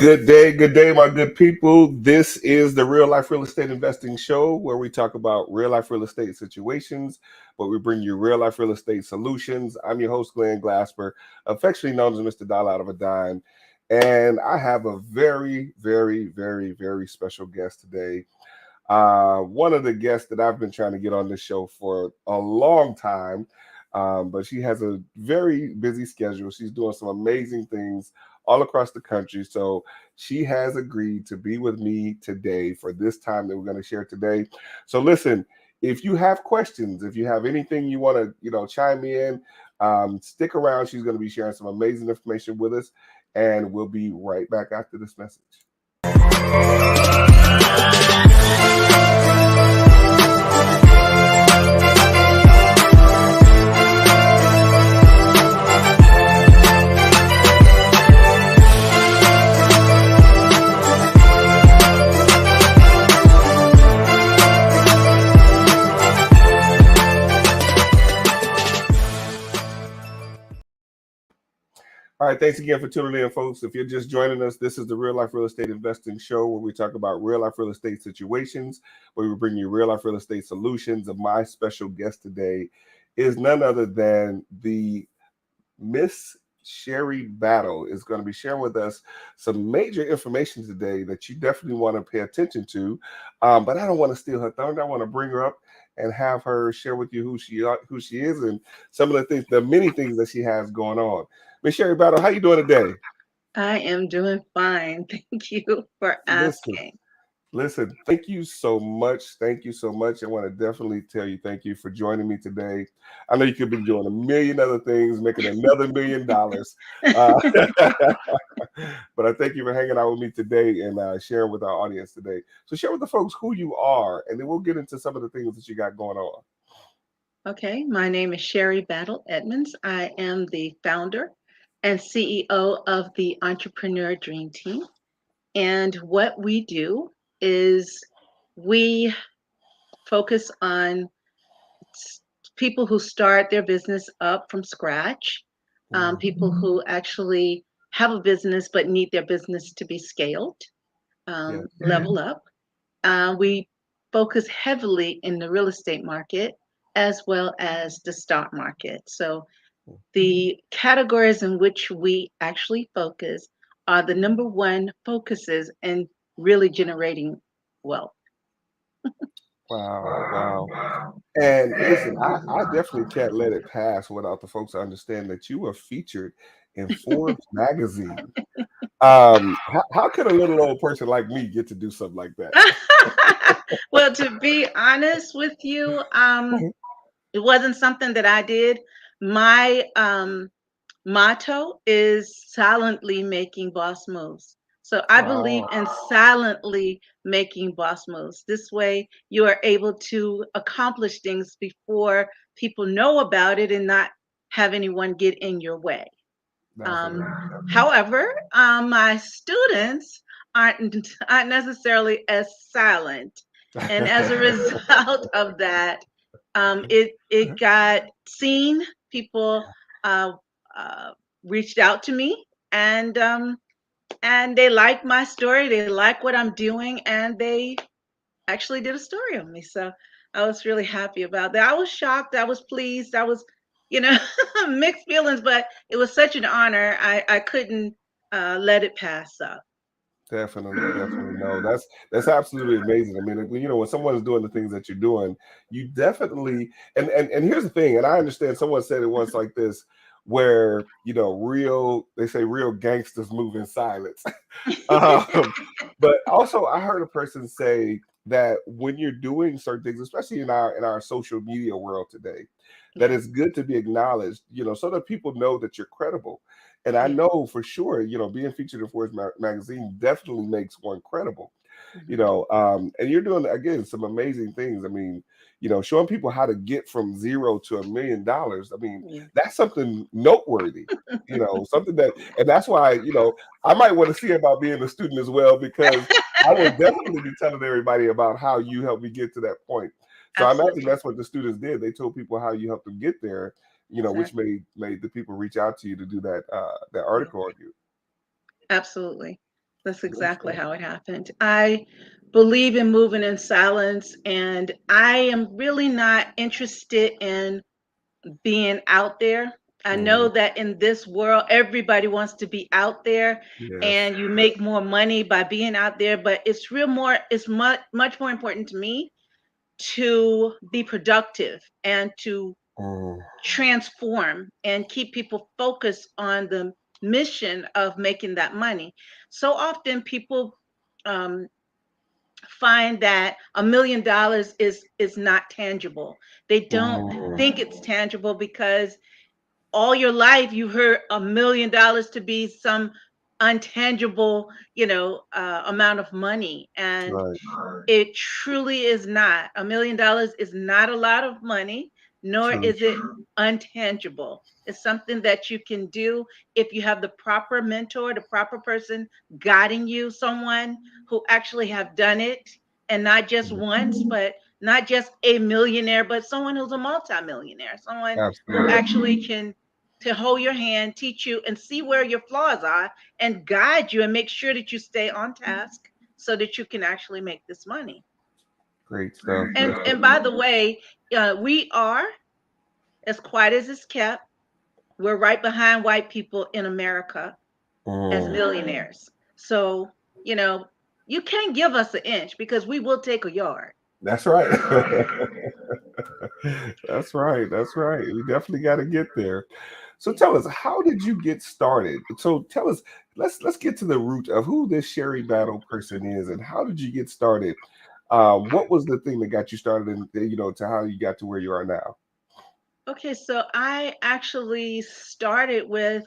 Good day, my good people. This is the Real Life Real Estate Investing Show where we talk about real life real estate situations, but we bring you real life real estate solutions. I'm your host, Glenn Glasper, affectionately known as Mr. Dollar Out of a Dime. And I have a very special guest today. One of the guests that I've been trying to get on this show for a long time, but she has a very busy schedule. She's doing some amazing things all across the country. So she has agreed to be with me today for this time that we're going to share today. So listen, if you have questions, if you have anything you want to, chime in, stick around. She's going to be sharing some amazing information with us, and we'll be right back after this message. All right, thanks again for tuning in, folks. If you're just joining us, this is the Real Life Real Estate Investing Show where we talk about real life real estate situations, where we bring you real life real estate solutions. And my special guest today is none other than the Miss Sherry Battle is going to be sharing with us some major information today that you definitely want to pay attention to. But I don't want to steal her thunder. I want to bring her up and have her share with you who she is and some of the things, the many things that she has going on. Miss Sherry Battle, how you doing today? I am doing fine. Thank you for asking. Listen, thank you so much. Thank you so much. I want to definitely tell you thank you for joining me today. I know you could be doing a million other things, making another $1 million. But I thank you for hanging out with me today and sharing with our audience today. So share with the folks who you are, and then we'll get into some of the things that you got going on. Okay, my name is Sherry Battle Edmonds. I am the founder and CEO of the Entrepreneur Dream Team. And what we do is we focus on people who start their business up from scratch, people who actually have a business but need their business to be scaled, level up. We focus heavily in the real estate market as well as the stock market. So the categories in which we actually focus are the number one focuses in really generating wealth. Wow. And listen, I definitely can't let it pass without the folks to understand that you were featured in Forbes magazine. How could a little old person like me get to do something like that? Well, to be honest with you, it wasn't something that I did. My motto is silently making boss moves. So I believe Wow. in silently making boss moves. This way, you are able to accomplish things before people know about it and not have anyone get in your way. Definitely. However, my students aren't necessarily as silent, and as a result of that, it got seen. People uh, uh, reached out to me, and they like my story. They like what I'm doing, and they actually did a story on me. So I was really happy about that. I was shocked. I was pleased. I was, you know, mixed feelings, but it was such an honor. I couldn't let it pass up. Definitely. No, that's absolutely amazing. I mean, when someone is doing the things that you're doing, you definitely and here's the thing, and I understand someone said it once like this, where they say real gangsters move in silence. um, but also I heard a person say that when you're doing certain things, especially in our social media world today, that Yeah, it's good to be acknowledged, so that people know that you're credible. And I yeah. know for sure, being featured in Forbes magazine definitely makes one credible. Mhm. And you're doing again some amazing things. I mean, showing people how to get from zero to $1 million. I mean, Yeah. that's something noteworthy. Something that, and that's why I might want to see about being a student as well, because I will definitely be telling everybody about how you helped me get to that point. So I imagine Absolutely. that's what the students did. They told people how you helped them get there, which Exactly. made the people reach out to you to do that Yeah. article on you. Absolutely. That's That's exactly right. how it happened. I believe in moving in silence, and I am really not interested in being out there. I know Mhm. that in this world, everybody wants to be out there Yes. and you make more money by being out there, but it's much more important to me to be productive and to Mm, transform and keep people focused on the mission of making that money. So often people um, find that $1 million is not tangible. They don't mm, think it's tangible because all your life you heard $1 million to be some untangible, amount of money, and right. it truly is not. $1 million is not a lot of money, nor True. is it untangible. It's something that you can do if you have the proper mentor, the proper person guiding you, someone who actually have done it, and not just Mhm. once, but not just a millionaire, but someone who's a multimillionaire, someone who Absolutely. actually can to hold your hand, teach you, and see where your flaws are, and guide you and make sure that you stay on task so that you can actually make this money. Great stuff. And Great stuff. and by the way, we are as quiet as it's kept. We're right behind white people in America as Mm, millionaires. So you know you can't give us an inch because we will take a yard. that's right. That's right. That's right. We definitely got to get there. So Yeah. tell us, how did you get started? So tell us, let's get to the root of who this Sherry Battle person is and how did you get started? What was the thing that got you started and to how you got to where you are now? Okay, so I actually started with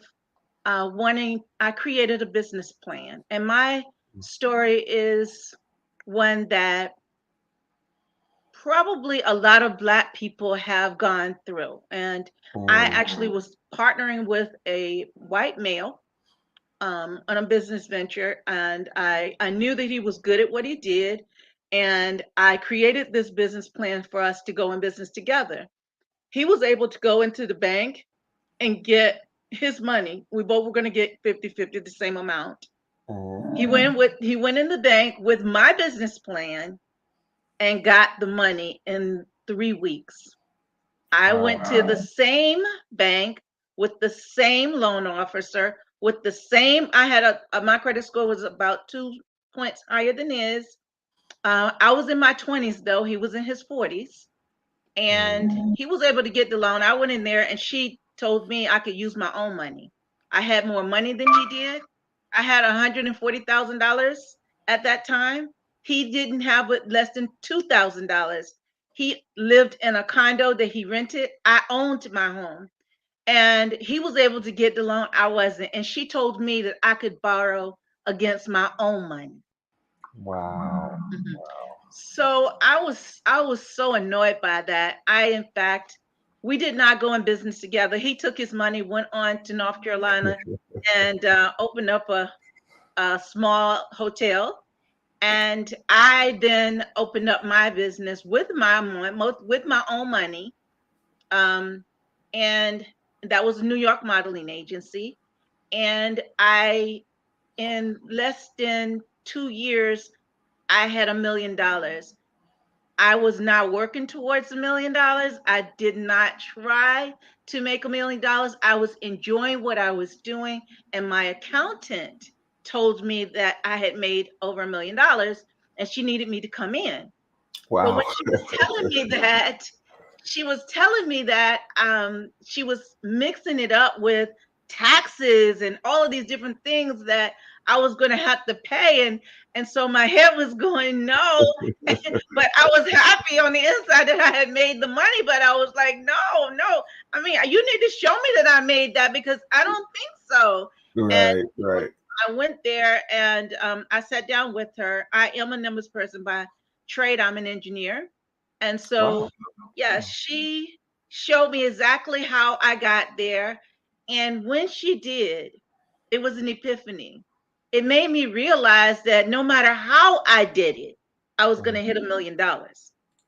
I created a business plan, and my story is one that probably a lot of Black people have gone through. And I Mm, actually was partnering with a white male on a business venture, and I knew that he was good at what he did. And I created this business plan for us to go in business together. He was able to go into the bank and get his money. We both were going to get 50-50, the same amount. mm, He went in the bank with my business plan and got the money in 3 weeks. I wow. went to the same bank with the same loan officer, with the same, I had my credit score was about 2 points higher than his. I was in my 20s though, he was in his 40s, and Mm, he was able to get the loan. I went in there and she told me I could use my own money. I had more money than he did. I had $140,000 at that time. He didn't have it less than $2,000. He lived in a condo that he rented. I owned my home. And he was able to get the loan. I wasn't. And she told me that I could borrow against my own money. wow. Mhm. So I was so annoyed by that. In fact, we did not go in business together. He took his money, went on to North Carolina, and opened up a small hotel. And I then opened up my business with with my own money, um, and that was a New York modeling agency. And in less than 2 years, I had $1 million. I was not working towards $1 million. I did not try to make $1 million. I was enjoying what I was doing, and my accountant told me that I had made over $1 million, and she needed me to come in. But Wow. when she was telling me that she was mixing it up with taxes and all of these different things that I was going to have to pay, and so my head was going no, but I was happy on the inside that I had made the money, but I was like no, no. I mean, you need to show me that I made that because I don't think so. And Right, right. I went there and I sat down with her. I am a numbers person by trade. I'm an engineer. And Wow. so, yeah, she showed me exactly how I got there. And when she did, it was an epiphany. It made me realize that no matter how I did it, I was going Mm, to hit $1 million.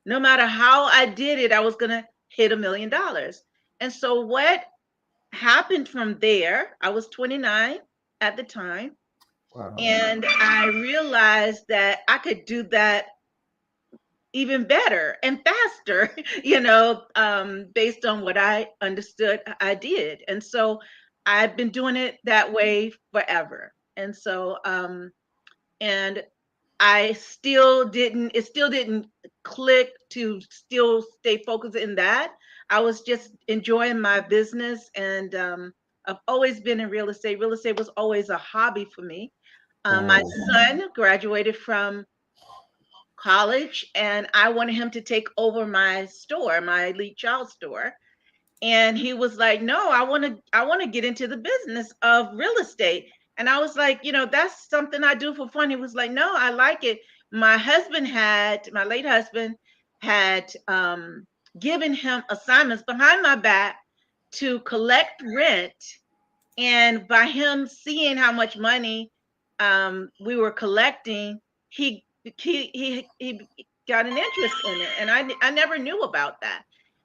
No matter how I did it, I was going to hit $1 million. And so, what happened from there, I was 29 at the time. Wow. And I realized that I could do that even better and faster, based on what I understood I did. And so I've been doing it that way forever. And it still didn't click to still stay focused in that. I was just enjoying my business, and I've always been in real estate. Real estate was always a hobby for me. My Mm, son graduated from college, and I wanted him to take over my store, my Elite Child store. And he was like, "No, I want to get into the business of real estate." And I was like, "That's something I do for fun." He was like, "No, I like it." My late husband had given him assignments behind my back to collect rent, and by him seeing how much money we were collecting, he got an interest in it, and I never knew about that.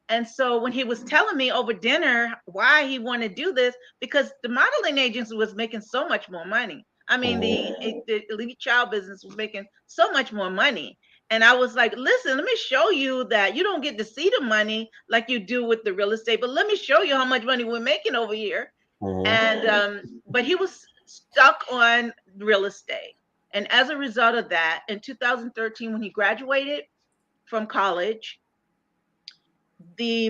And so when he was telling me over dinner why he wanted to do this, because the modeling agency was making so much more money. I mean, mm, the elite child business was making so much more money. And I was like, "Listen, let me show you that you don't get to see the money like you do with the real estate, but let me show you how much money we're making over here." mm, And but he was stuck on real estate. And as a result of that, in 2013, when he graduated from college, the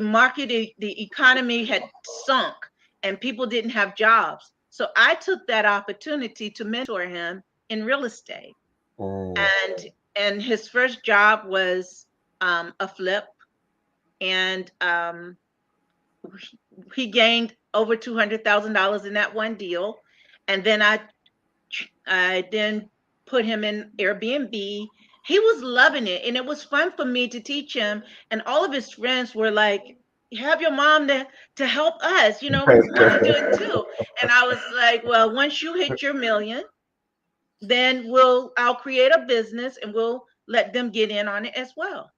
economy had sunk, and people didn't have jobs. So I took that opportunity to mentor him in real estate. mm, And his first job was a flip, and he gained over $200,000 in that one deal. And then I then put him in Airbnb. He was loving it, and it was fun for me to teach him. And all of his friends were like, "Have your mom to help us. We want to do it too." And I was like, "Well, once you hit your million, then I'll create a business, and we'll let them get in on it as well."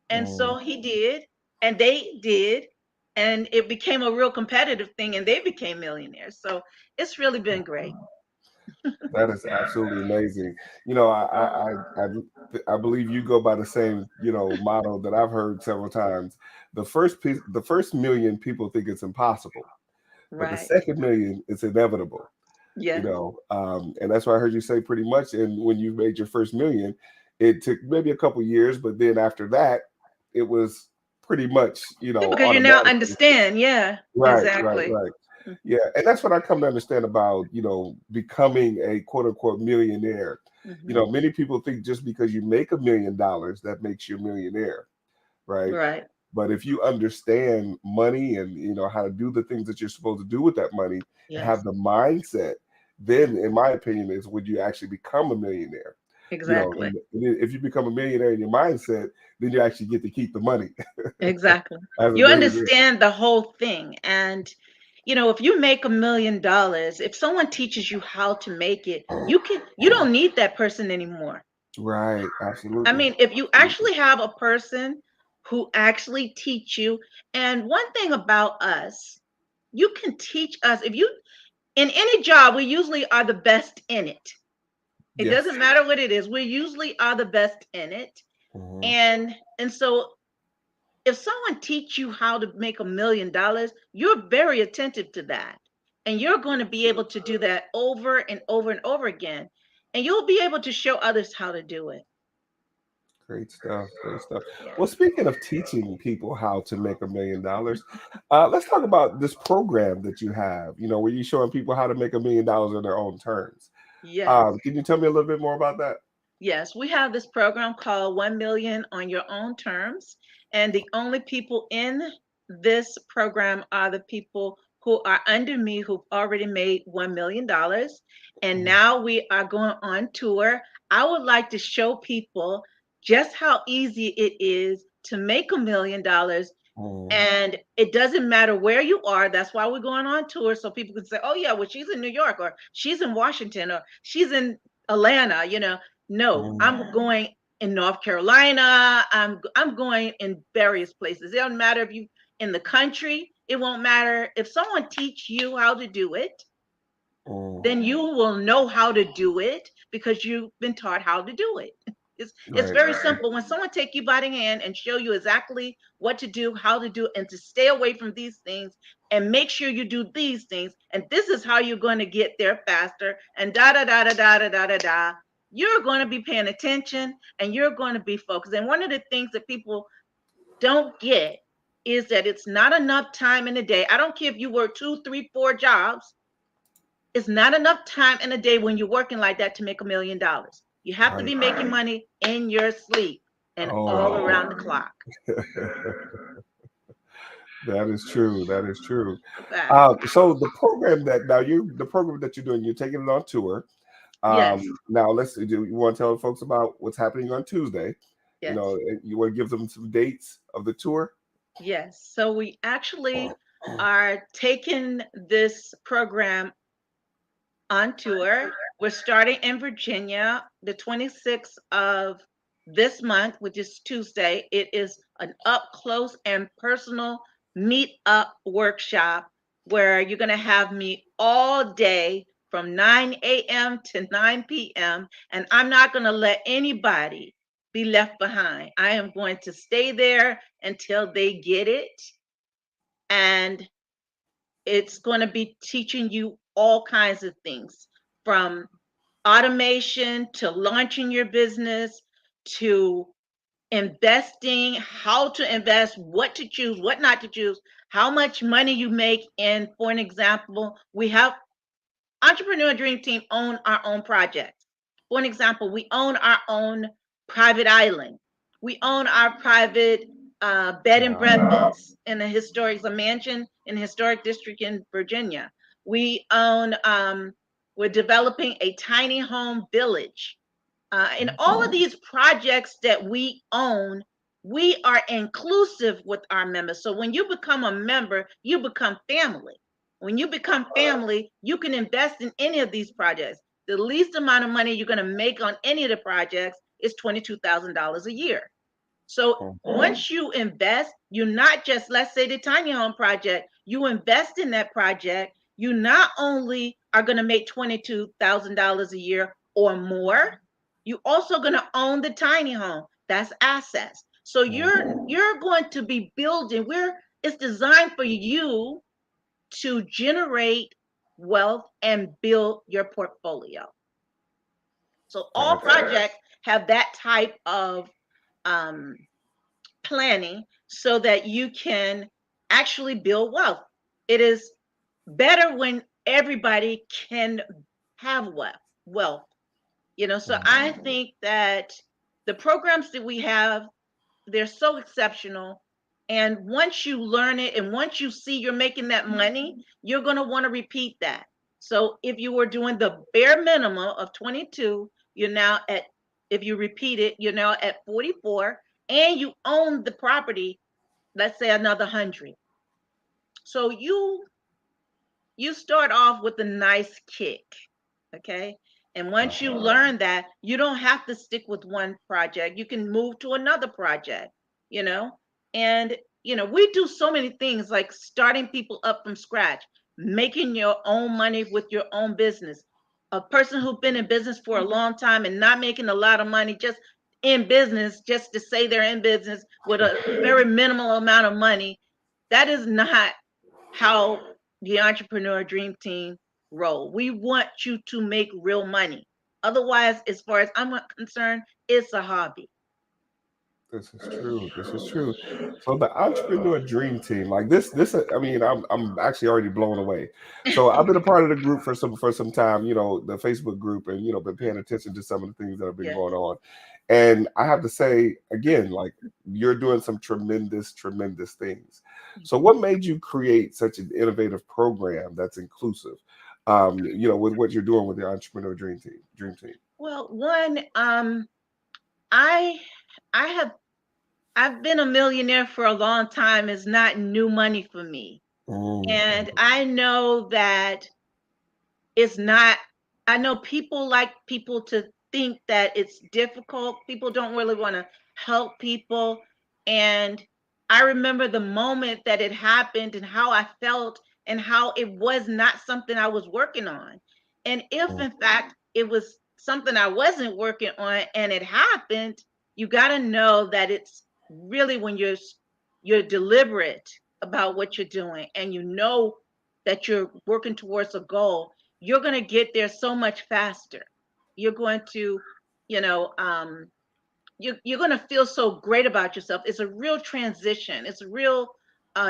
And mm. so he did, and they did, and it became a real competitive thing, and they became millionaires. So it's really been great. That is absolutely amazing. You know, I believe you go by the same, motto that I've heard several times. The first million, people think it's impossible, but the Right. second million, it's inevitable. Yes. And that's why I heard you say pretty much. And when you made your first million, it took maybe a couple years, but then after that, it was pretty much, Yeah, because you now automatically. understand. Yeah, Right, right, exactly. right. Yeah, and that's what I come to understand about, becoming a quote unquote millionaire. Hmm. Many people think just because you make $1 million, that makes you a millionaire, right? Right. But if you understand money and how to do the things that you're supposed to do with that money and have Yes, the mindset, then in my opinion is when you actually become a millionaire. exactly. And if you become a millionaire in your mindset, then you actually get to keep the money Exactly. as a You millionaire. understand the whole thing. And, if you make $1 million, if someone teaches you how to make it, you don't need that person anymore. Right, I absolutely. mean, if you Absolutely. actually have a person who actually teach you, and one thing about us, you can teach us. If you In any job, we usually are the best in it. It Yes. doesn't matter what it is. We usually are the best in it. Mhm. And so if someone teach you how to make $1 million, you're very attentive to that. And you're going to be able to do that over and over and over again. And you'll be able to show others how to do it. Great stuff. Great stuff. Yeah. Well, speaking of teaching people how to make $1 million, let's talk about this program that you have. Where you're showing people how to make $1 million on their own terms. Yes. Can you tell me a little bit more about that? Yes, we have this program called 1 Million on Your Own Terms. And the only people in this program are the people who are under me who've already made $1 million. And Mm, now we are going on tour. I would like to show people just how easy it is to make $1 million, mm, and it doesn't matter where you are. That's why we're going on tour. So people can say, "Oh, yeah, well, she's in New York, or she's in Washington, or she's in Atlanta." No, mm. I'm going in North Carolina. I'm going in various places. It doesn't matter if you in the country. It won't matter if someone teach you how to do it. Mm, then you will know how to do it because you've been taught how to do it. It's right. very simple. When someone take you by the hand and show you exactly what to do, how to do, and to stay away from these things and make sure you do these things, and this is how you're going to get there faster, and da da da da da da da da da. You're going to be paying attention and you're going to be focused. And one of the things that people don't get is that it's not enough time in a day. I don't care if you work 2, 3, 4 jobs. It's not enough time in a day when you're working like that to make $1 million. You have to Right. be making money in your sleep and all Oh, around the clock. that is true. That is true. Okay. So the program that now the program that you're doing, you're taking it on tour. Yes. Now let's do you want to tell folks about what's happening on Tuesday? You know, Yes. you want to give them some dates of the tour? Yes. So we actually are taking this program on tour. We're starting in Virginia the 26th of this month, which is Tuesday. It is an up close and personal meet up workshop where you're going to have me all day from 9 a.m. to 9 p.m. And I'm not going to let anybody be left behind. I am going to stay there until they get it. And it's going to be teaching you all kinds of things from automation to launching your business to investing, how to invest, what to choose, what not to choose, how much money you make. And for an example, we have Entrepreneur Dream Team own our own projects. For an example, we own our own private island. We own our private bed and breakfast in a mansion in a historic district in Virginia. We own, we're developing a tiny home village. In all of these projects that we own, we are inclusive with our members. So when you become a member, you become family. When you become family, you can invest in any of these projects. The least amount of money you're going to make on any of the projects is $22,000 a year. So Oh, once you invest, you not just, let's say the tiny home project, you invest in that project, you not only are going to make $22,000 a year or more, you also going to own the tiny home. That's assets. So you're going to be building, we're it's designed for you to generate wealth and build your portfolio. So all that's projects have that type of um, planning so that you can actually build wealth. It is better when everybody can have wealth. So I think that the programs that we have, they're so exceptional. And once you learn it and once you see you're making that money, you're going to want to repeat that. So if you were doing the bare minimum of 22, you're now at, if you repeat it, you're now at 44 and you own the property, let's say another 100. So you start off with a nice kick. Okay. And once you learn that, you don't have to stick with one project. You can move to another project, you know. And we do so many things like starting people up from scratch, making your own money with your own business. A person who's been in business for a long time and not making a lot of money just in business, just to say they're in business with a very minimal amount of money, that is not how the Entrepreneur Dream Team roll. We want you to make real money. Otherwise, as far as I'm concerned, it's a hobby. This is true. This is true. So the entrepreneur dream team, like this, I mean, I'm actually already blown away. So I've been a part of the group for some time, the Facebook group, and been paying attention to some of the things that have been Yes. going on. And I have to say again, like you're doing some tremendous, tremendous things. So what made you create such an innovative program that's inclusive? With what you're doing with the entrepreneur dream team. Well, one, I I have I've been a millionaire for a long time. It's not new money for me. Mm, And I know that it's not, I know people like people to think that it's difficult. People don't really want to help people. And I remember the moment that it happened and how I felt and how it was not something I was working on. And if Mm. in fact it was something I wasn't working on and it happened, you got to know that it's really when you're deliberate about what you're doing and you know that you're working towards a goal, you're going to get there so much faster. You're going to, you know, you're going to feel so great about yourself. It's a real transition. It's a real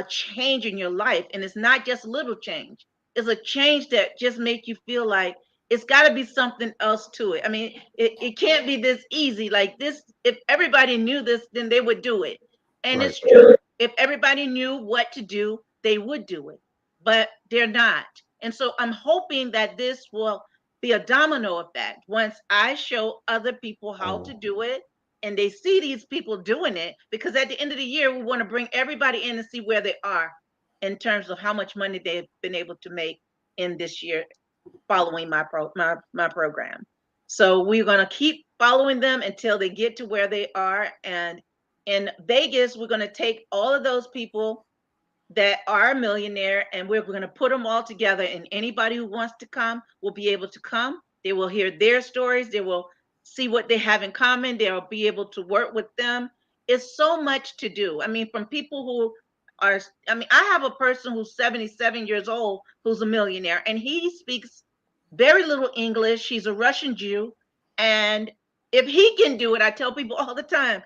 change in your life, and it's not just little change. It's a change that just make you feel like it's got to be something else to it. I mean, it can't be this easy. Like this, if everybody knew this, then they would do it. And Right. it's true. If everybody knew what to do, they would do it. But they're not. And so I'm hoping that this will be a domino effect. Once I show other people how to Mm. do it, and they see these people doing it, because at the end of the year we want to bring everybody in and see where they are in terms of how much money they've been able to make in this year following my program. So we're going to keep following them until they get to where they are. And in Vegas we're going to take all of those people that are a millionaire, and we're going to put them all together, and anybody who wants to come will be able to come. They will hear their stories, they will see what they have in common, they'll be able to work with them. It's so much to do. I mean, from people who are, I mean, I have a person who's 77 years old who's a millionaire, and he speaks very little English. He's a Russian Jew, and if he can do it, I tell people all the time,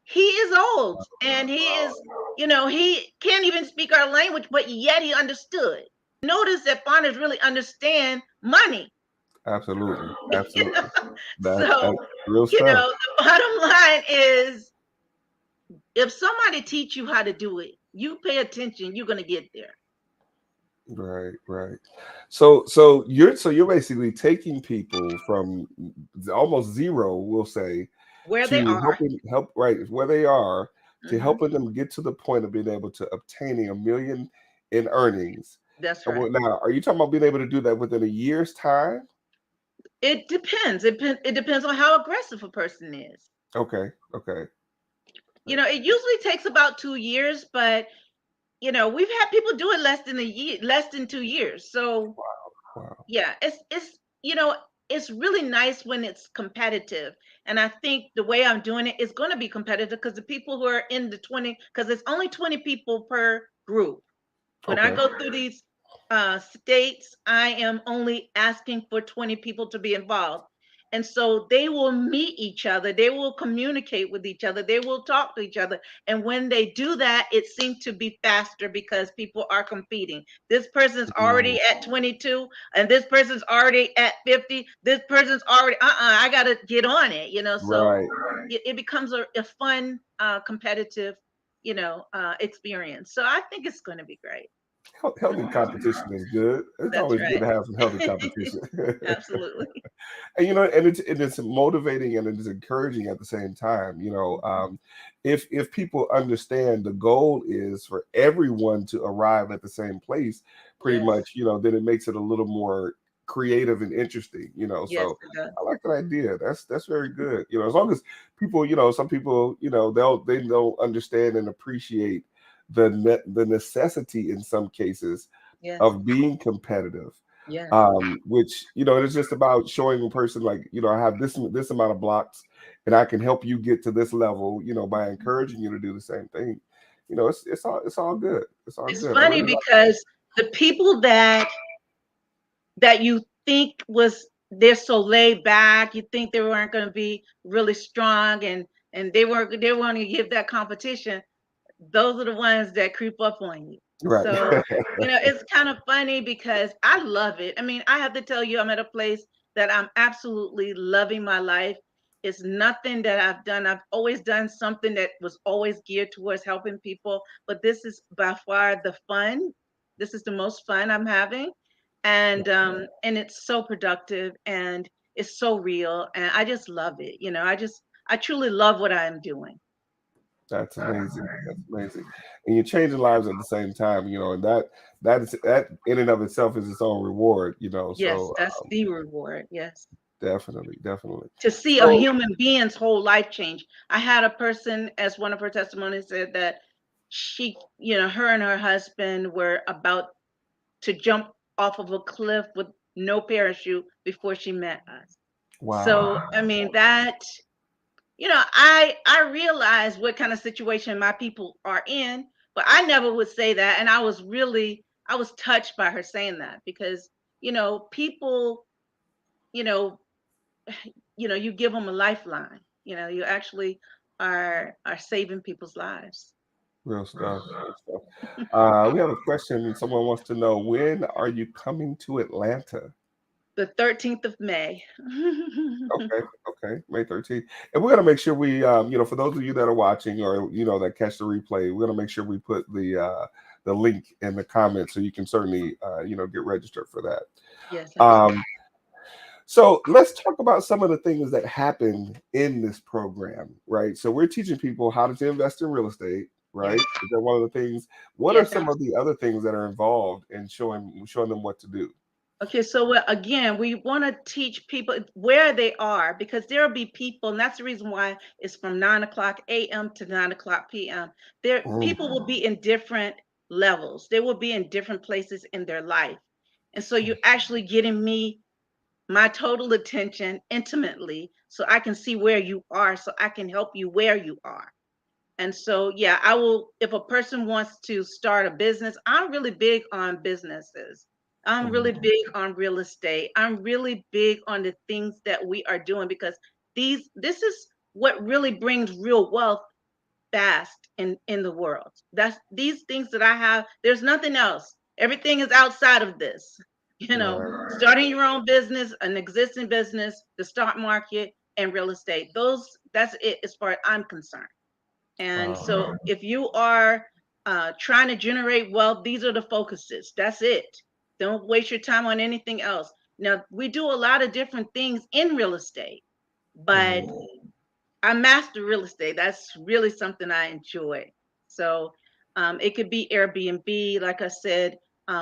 he is old and he is, he can't even speak our language, but yet he understood. Notice that foreigners really understand money. Absolutely. you Absolutely. know? That's So, real stuff. the bottom line is if somebody teach you how to do it, you pay attention, you're going to get there. Right, right. So you're basically taking people from almost zero, we'll say, Where they to are. help right where they are, to Hmm. helping them get to the point of being able to obtaining 1 million in earnings. That's And right. now, are you talking about being able to do that within a year's time? It depends. It depends on how aggressive a person is. Okay, okay. It usually takes about 2 years, but we've had people do it less than a year, less than 2 years. So Wow. yeah, it's really nice when it's competitive. And I think the way I'm doing it is going to be competitive because the people who are in the 20, because it's only 20 people per group. When I Okay. go through these states, I am only asking for 20 people to be involved. And so they will meet each other, they will communicate with each other, they will talk to each other. And when they do that, it seems to be faster because people are competing. This person's Mm, already at 22, and this person's already at 50. This person's already, I got to get on it. So right. it becomes a fun, competitive, experience. So I think it's going to be great. Healthy competition is good. It's That's always good to right. have some healthy competition. Absolutely. And and it's motivating and it's encouraging at the same time. If people understand the goal is for everyone to arrive at the same place, pretty Yes. much, then it makes it a little more creative and interesting. Yes, So it does. I like that idea. That's very good. As long as people, some people, they don't understand and appreciate the necessity in some cases Yes. of being competitive, Yes. which it's just about showing a person, like, I have this amount of blocks and I can help you get to this level, by encouraging you to do the same thing. It's all good. It's all It's good. I funny really like. because the people that you think was they're so laid back, you think they weren't going to be really strong, and they weren't going to give that competition. Those are the ones that creep up on you. Right. So, it's kind of funny because I love it. I mean, I have to tell you, I'm at a place that I'm absolutely loving my life. It's nothing that I've done. I've always done something that was always geared towards helping people, but this is by far the fun. This is the most fun I'm having. And it's so productive and it's so real. And I just love it. I truly love what I'm doing. That's amazing. That's amazing. And you're changing lives at the same time, and that in and of itself is its own reward. Yes, So that's the reward. Yes. definitely, definitely. To see a So human being's whole life change. I had a person, as one of her testimonies said, that her and her husband were about to jump off of a cliff with no parachute before she met us. So, Wow. I mean, that, I realize what kind of situation my people are in, but I never would say that. And I was touched by her saying that because, people, you know, you give them a lifeline. You actually are saving people's lives. Real stuff. Real stuff. We have a question. Someone wants to know, when are you coming to Atlanta? The 13th of May. Okay, okay, May 13th. And we're gonna make sure we, for those of you that are watching or that catch the replay, we're gonna make sure we put the link in the comments so you can certainly get registered for that. Yes, Um, absolutely. so let's talk about some of the things that happen in this program, right? So we're teaching people how to invest in real estate, right? Yes. Is that one of the things? What are Yes, some of the other things that are involved in showing them what to do? okay, so again, we want to teach people where they are because there will be people, and that's the reason why it's from 9 o'clock a.m. to 9 o'clock p.m. There, Mm, people will be in different levels. They will be in different places in their life, and so you're actually getting my total attention intimately, so I can see where you are, so I can help you where you are. And so, yeah, I will, if a person wants to start a business, I'm really big on businesses. I'm really mm, big on real estate. I'm really big on the things that we are doing because this is what really brings real wealth fast in the world. That's these things that I have, there's nothing else. Everything is outside of this. right. Starting your own business, an existing business, the stock market, and real estate. That's it as far as I'm concerned. And Wow. so if you are trying to generate wealth, these are the focuses. That's it. Don't waste your time on anything else. Now, we do a lot of different things in real estate, but Mhm. I master real estate. That's really something I enjoy. So it could be Airbnb. Like I said,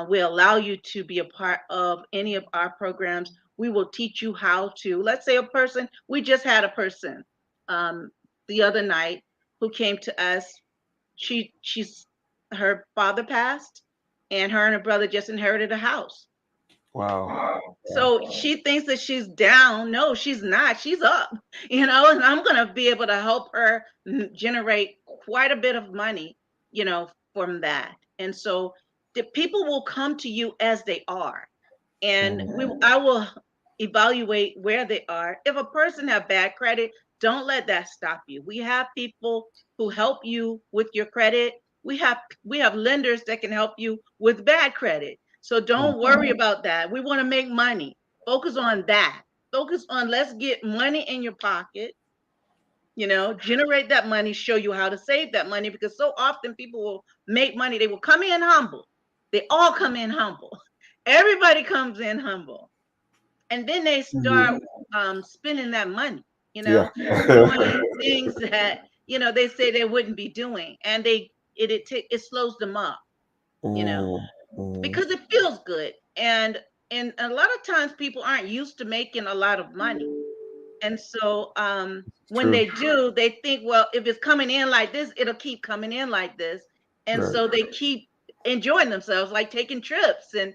we allow you to be a part of any of our programs. We will teach you how to, let's say we just had a person um, the other night who came to us. She's her father passed, and her brother just inherited a house. Wow. Wow. So she thinks that she's down. No, she's not. She's up, and I'm going to be able to help her generate quite a bit of money, from that. And so the people will come to you as they are. And Mm, I will evaluate where they are. If a person have bad credit, don't let that stop you. We have people who help you with your credit. We have lenders that can help you with bad credit. So mm, don't worry about that. We want to make money. Focus on that. Focus on let's get money in your pocket, generate that money, show you how to save that money because so often people will make money. They will come in humble. They all come in humble. Everybody comes in humble. And then they mhm. start spending that money, Yeah. doing things that, they say they wouldn't be doing. And it slows them up, you know, Mm, mm. because it feels good. And a lot of times people aren't used to making a lot of money. And so It's when true. they do, they think, well, if it's coming in like this, it'll keep coming in like this. And Right. so they keep enjoying themselves, like taking trips and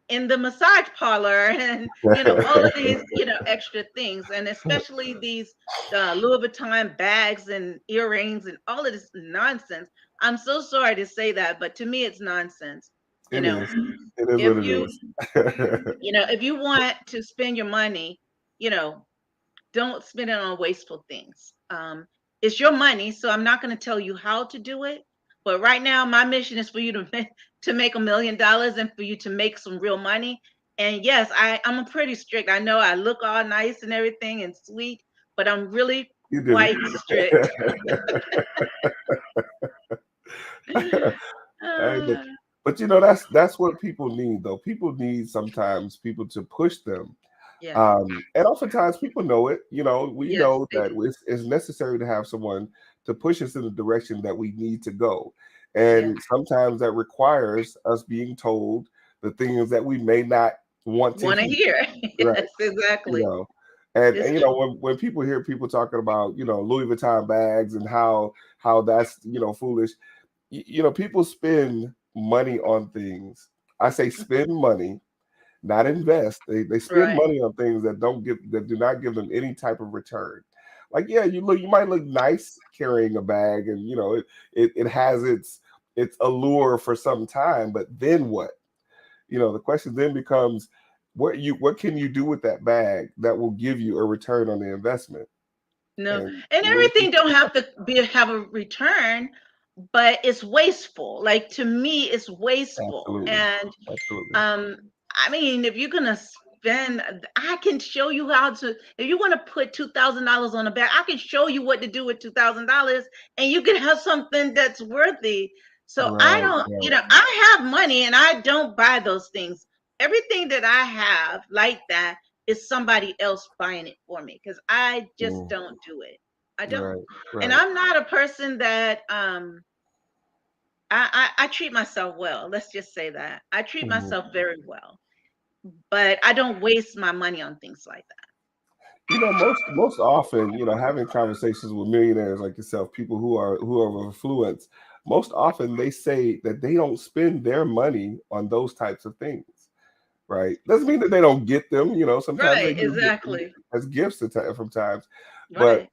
in the massage parlor and all of these extra things, and especially these Louis Vuitton bags and earrings and all of this nonsense. I'm so sorry to say that, but to me, it's nonsense. You It know, is. It is if what it you is. if you want to spend your money, you know don't spend it on wasteful things. It's your money, so I'm not going to tell you how to do it. But right now, my mission is for you to make $1 million and for you to make some real money. And yes, I'm a pretty strict. I know I look all nice and everything and sweet, but I'm really You do. quite strict. Hey, but Uh, that's what people need though. People need sometimes people to push them. yes, And oftentimes people know it. We yes, know they that do. it's necessary to have someone to push us in the direction that we need to go. Yes, And sometimes that requires us being told the things that we may not want to want to hear. hear? Right. Yes, You exactly. know. And It's when people hear people talking about, Louis Vuitton bags and how that's, foolish, people spend money on things. I say spend money not invest. They spend Right. money on things that do not give them any type of return. Like, yeah, you might look nice carrying a bag, and it has its allure for some time, but then what? The question then becomes, what can you do with that bag that will give you a return on the investment? No, And and many everything people, don't have to have a return, but it's wasteful. Like to me, it's wasteful. absolutely, And absolutely, um, I mean, if you're gonna spend, I can show you how to. If you want to put $2,000 on a bag, I can show you what to do with $2,000, and you can have something that's worthy. So I right, don't, right. I have money, and I don't buy those things. Everything that I have like that is somebody else buying it for me because I just Mm, don't do it. I don't. right, And right. I'm not a person that I treat myself well. Let's just say that. I treat Mhm. myself very well, but I don't waste my money on things like that. Most often, having conversations with millionaires like yourself, people who are of influence, most often they say that they don't spend their money on those types of things. Right? Doesn't mean that they don't get them. Sometimes they Right, do get them exactly. as gifts from times, but Right.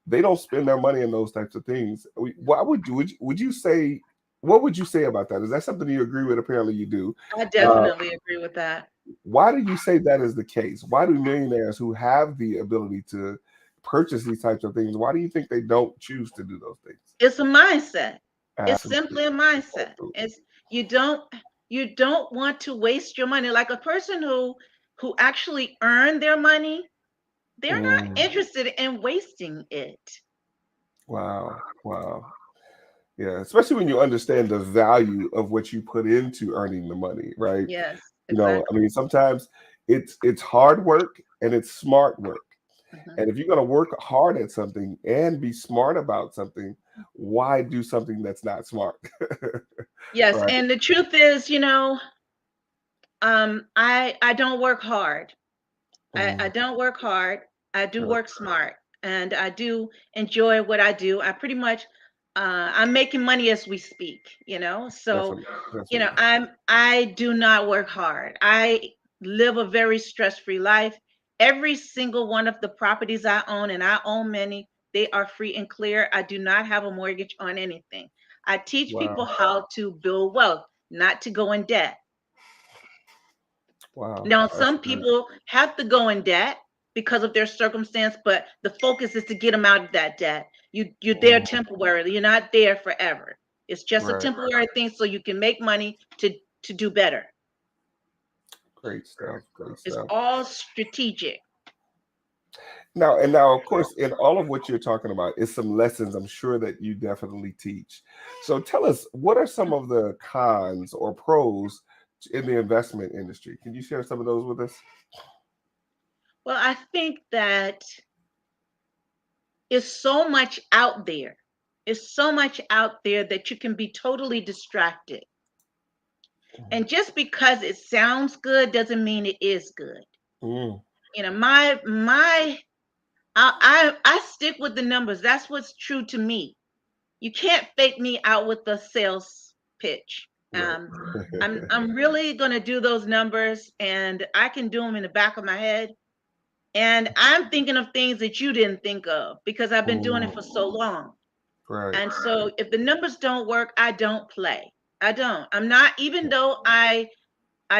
they don't spend their money on those types of things. Why would you say? What would you say about that? Is that something you agree with? Apparently, you do. I Uh, definitely agree with that. why do you say that is the case? Why do millionaires who have the ability to purchase these types of things, why do you think they don't choose to do those things? It's a mindset. It's Absolutely, simply a mindset. absolutely. It's you don't you don't want to waste your money. Like a person who actually earned their money, they're not Mm, interested in wasting it. wow, wow. Yeah, especially when you understand the value of what you put into earning the money, right? Yes, I exactly. mean, sometimes it's hard work and it's smart work. Mhm. And if you're going to work hard at something and be smart about something, why do something that's not smart? Yes, Right. and the truth is, I don't work hard. I Mm, don't work hard. I do right. work smart, and I do enjoy what I do. I pretty much, I'm making money as we speak. So, Definitely. Definitely. I do not work hard. I live a very stress-free life. Every single one of the properties I own, and I own many, they are free and clear. I do not have a mortgage on anything. I teach people Wow. how to build wealth, not to go in debt. Wow. Now, That's some great. people have to go in debt because of their circumstance, but the focus is to get them out of that debt. You're there Mm, temporarily. You're not there forever. It's just a right. temporary thing so you can make money to do better. Great stuff. Great It's stuff. all strategic. Now, of course, in all of what you're talking about is some lessons I'm sure that you definitely teach. So tell us, what are some of the cons or pros in the investment industry? Can you share some of those with us? Well, I think that it's so much out there. It's so much out there that you can be totally distracted. And just because it sounds good doesn't mean it is good. Mm, My I stick with the numbers. That's what's true to me. You can't fake me out with the sales pitch. right. I'm really gonna do those numbers, and I can do them in the back of my head. And I'm thinking of things that you didn't think of because I've been doing it Mm, for so long. right. And so if the numbers don't work, I don't play. I don't. I'm not. Even though I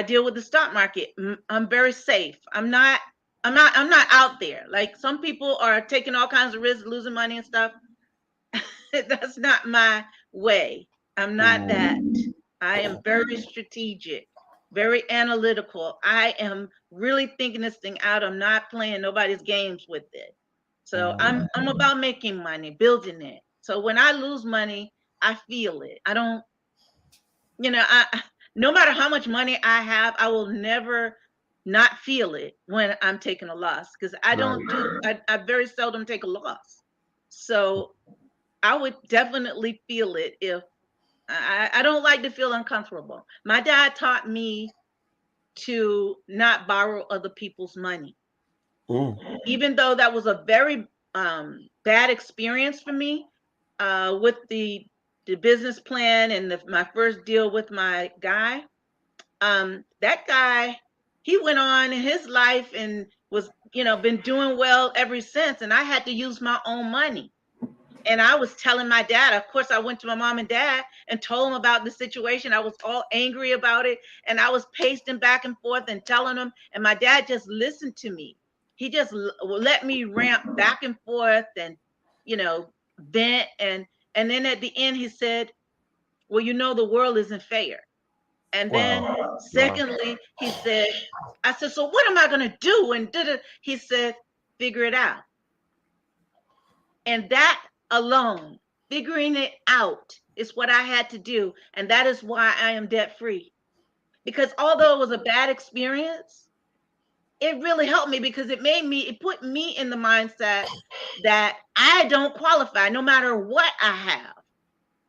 deal with the stock market. I'm very safe. I'm not out there. Like some people are taking all kinds of risks, losing money and stuff. That's not my way. I'm not Mm, that. I am very strategic, very analytical. I am really thinking this thing out. I'm not playing nobody's games with it. So mm, I'm about making money, building it. So when I lose money, I feel it. I don't, no matter how much money I have, I will never not feel it when I'm taking a loss because right. I very seldom take a loss. So I would definitely feel it if I don't like to feel uncomfortable. My dad taught me to not borrow other people's money, Mm, even though that was a very bad experience for me with the business plan and my first deal with my guy. That guy, he went on in his life and was, been doing well ever since. And I had to use my own money. And I was telling my dad, of course, I went to my mom and dad and told them about the situation. I was all angry about it. And I was pacing back and forth and telling them. And my dad just listened to me. He just let me ramp back and forth and, vent. And then at the end, he said, well, the world isn't fair. And then Wow. Wow. secondly, he said, I said, so what am I going to do? And he said, figure it out. And that alone, figuring it out, is what I had to do. And that is why I am debt free. Because although it was a bad experience, it really helped me because it put me in the mindset that I don't qualify no matter what I have.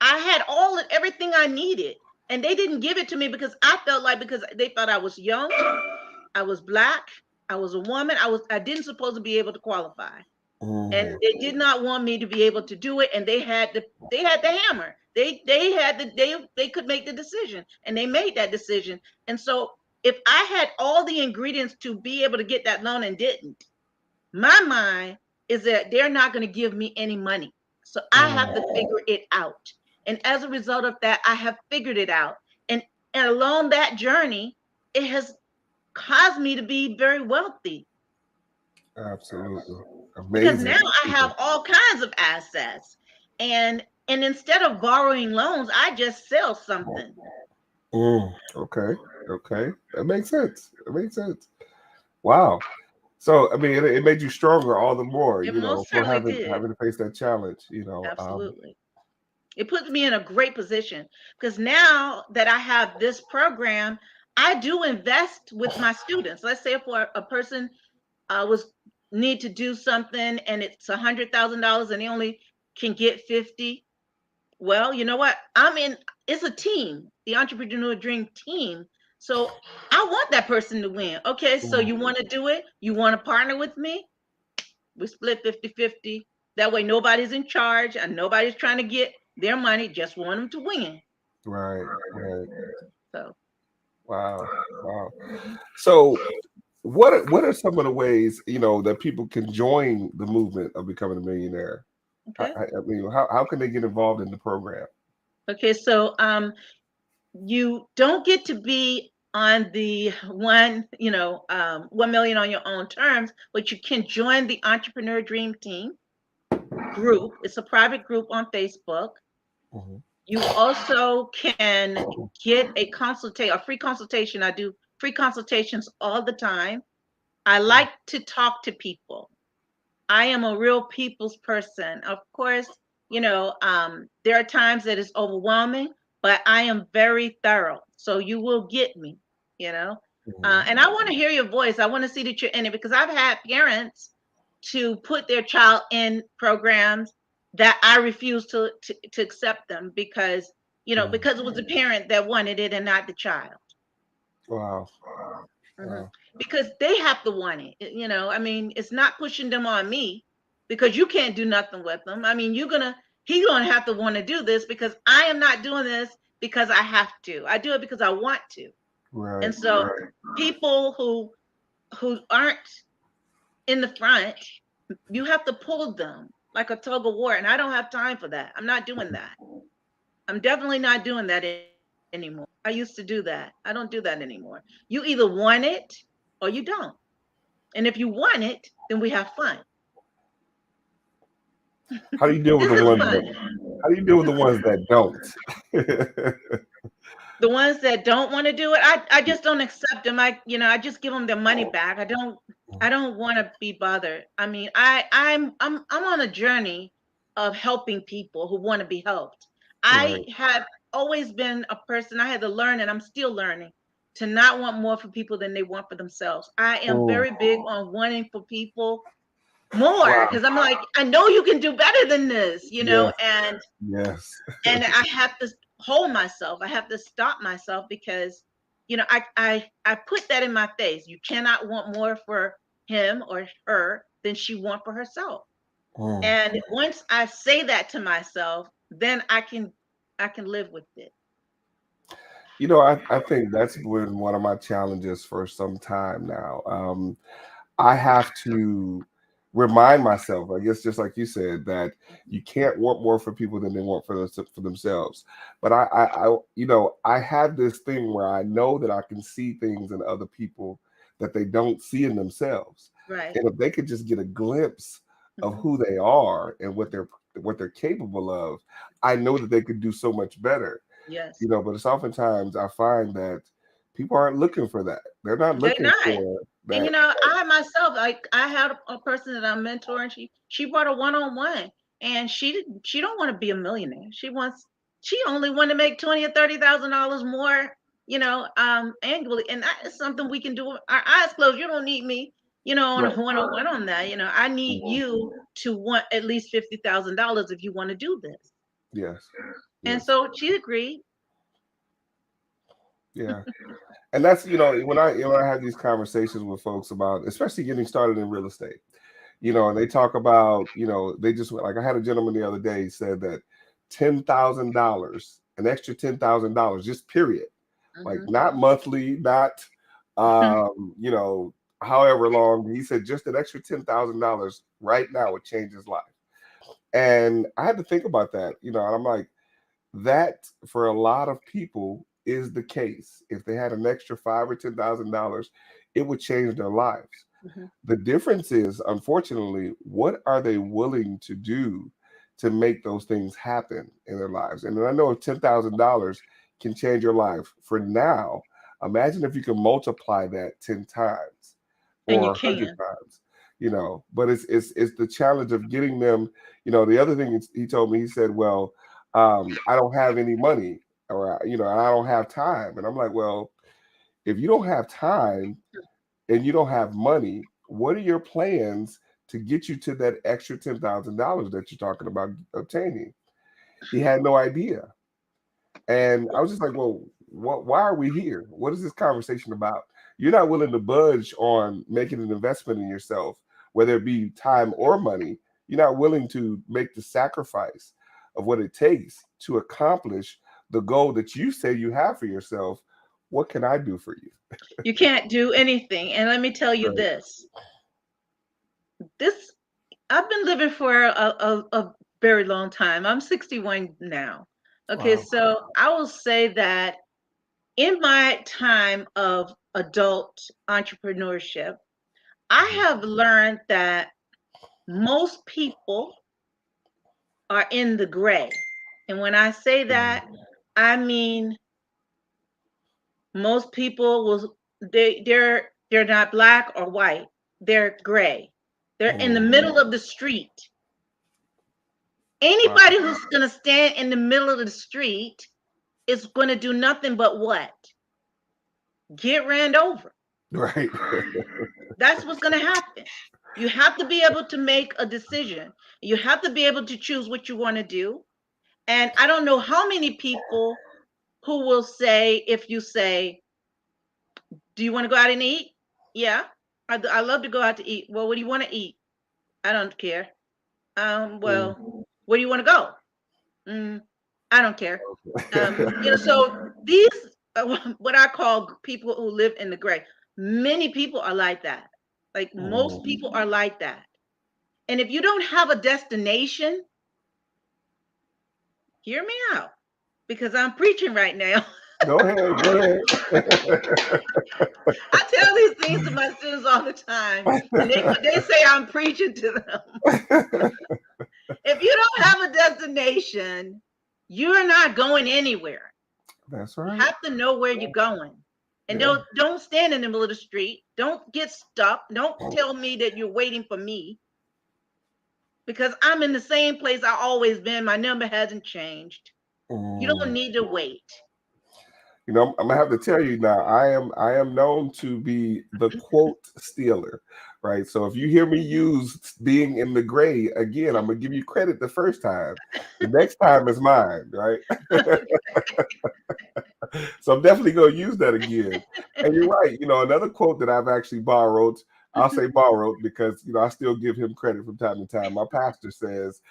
I had everything I needed. And they didn't give it to me because I felt like, because they thought I was young, I was Black, I was a woman, I didn't supposed to be able to qualify. And they did not want me to be able to do it, and they had the hammer. They could make the decision, and they made that decision. And so if I had all the ingredients to be able to get that loan and didn't, my mind is that they're not going to give me any money. So I have to figure it out. And as a result of that, I have figured it out. And along that journey, it has caused me to be very wealthy. Absolutely. Because Amazing. now I have all kinds of assets. And instead of borrowing loans, I just sell something. Okay. Okay. That makes sense. It makes sense. Wow. So I mean, it made you stronger all the more, It most for certainly having did. to face that challenge. Absolutely. It puts me in a great position because now that I have this program, I do invest with my students. Let's say if a person was need to do something and it's $100,000 and they only can get 50. Well, you know what? It's a team, the Entrepreneur Dream team. So I want that person to win. Okay, so you want to do it? You want to partner with me? We split 50-50. That way nobody's in charge and nobody's trying to get their money, just want them to win. Right. Right. So, Wow. Wow. So what are some of the ways that people can join the movement of becoming a millionaire? okay. I mean, how can they get involved in the program? Okay, so you don't get to be on the 1 million on your own terms, but you can join the Entrepreneur Dream Team group. It's a private group on Facebook. Mhm. You also can get a free consultation. I do free consultations all the time. I like to talk to people. I am a real people's person. Of course, there are times that it's overwhelming, but I am very thorough. So you will get me, you know. Mhm. And I want to hear your voice. I want to see that you're in it because I've had parents to put their child in programs that I refuse to accept them because, Mhm. because it was the parent that wanted it and not the child. Wow. hmm Wow. Because they have to want it. It's not pushing them on me because you can't do nothing with them. He's gonna have to want to do this because I am not doing this because I have to. I do it because I want to. Right. And so people who aren't in the front, you have to pull them like a tug of war. And I don't have time for that. I'm not doing that. I'm definitely not doing that anymore. I used to do that. I don't do that anymore. You either want it or you don't. And if you want it, then we have fun. How do you deal with This the is ones fun. that How do you deal with the ones that don't? The ones that don't want to do it, I just don't accept them. I just give them their money back. I don't want to be bothered. I'm on a journey of helping people who want to be helped. I Right. have always been a person, I had to learn, and I'm still learning to not want more for people than they want for themselves. I am Mm. very big on wanting for people more Wow. because I'm like, I know you can do better than this, Yes. and Yes. I have to hold myself. I have to stop myself because, I put that in my face. You cannot want more for him or her than she want for herself. Mm. And once I say that to myself, then I can live with it. I think that's been one of my challenges for some time now. I have to remind myself, I guess, just like you said, that you can't want more for people than they want for themselves. But I have this thing where I know that I can see things in other people that they don't see in themselves, Right. and if they could just get a glimpse of Hmm. who they are and what they're capable of, I know that they could do so much better. Yes. But it's oftentimes I find that people aren't looking for that. They're not They're looking not. for And that. I myself, like I had a person that I'm mentoring. She brought a one-on-one, and she don't want to be a millionaire. She only want to make 20 or $30,000 more, annually, and that is something we can do with our eyes closed. You don't need me, on a Right. one-on-one on that. I need Mhm. you to want at least $50,000 if you want to do this. Yes. And Yes. so she agreed. Yeah. And that's when I have these conversations with folks about, especially getting started in real estate, and they talk about, they just, like, I had a gentleman the other day said that $10,000, an extra $10,000, just period, like Hmm. not monthly, not however long. He said just an extra $10,000 right now would change his life. And I had to think about that, and I'm like, that for a lot of people is the case. If they had an extra five or $10,000, it would change their lives. Hmm. The difference is, unfortunately, what are they willing to do to make those things happen in their lives? And I know if $10,000 can change your life for now, imagine if you can multiply that 10 times And or you 100 can. times. But it's the challenge of getting them. The other thing he told me, he said, well, I don't have any money, or I don't have time. And I'm like, well, if you don't have time and you don't have money, what are your plans to get you to that extra $10,000 that you're talking about obtaining? He had no idea. And I was just like, well, why are we here? What is this conversation about? You're not willing to budge on making an investment in yourself, whether it be time or money. You're not willing to make the sacrifice of what it takes to accomplish the goal that you say you have for yourself. What can I do for you? You can't do anything. And let me tell you Right. this. This I've been living for a very long time. I'm 61 now. Okay, Wow. so I will say that in my time of adult entrepreneurship, I Mhm. have learned that most people are in the gray. And when I say that, I mean most people will they're not black or white. They're gray. They're in the Mhm. middle of the street. Wow. Anybody who's going to stand in the middle of the street is going to do nothing but what? Get ran over. Right. That's what's going to happen. You have to be able to make a decision. You have to be able to choose what you want to do. And I don't know how many people who will say, if you say, do you want to go out and eat? Yeah, I love to go out to eat. Well, what do you want to eat? I don't care. Mm. Well, where do you want to go? Mm, I don't care. So these, what I call people who live in the gray, many people are like that. Like most Mhm. people are like that. And if you don't have a destination, hear me out because I'm preaching right now. Go ahead. Go ahead. I tell these things to my students all the time, and they say I'm preaching to them. If you don't have a destination, you're not going anywhere. That's You right. have to know where you're going. And Yeah. don't stand in the middle of the street. Don't get stuck. Don't tell me that you're waiting for me because I'm in the same place I always been. My number hasn't changed. You don't Mm. need to wait. I'm gonna have to tell you now. I am known to be the quote stealer, right? So if you hear me use being in the gray again, I'm gonna give you credit the first time. The next time is mine, right? So I'm definitely gonna use that again. And you're right. Another quote that I've actually borrowed. I'll say borrowed because I still give him credit from time to time. My pastor says,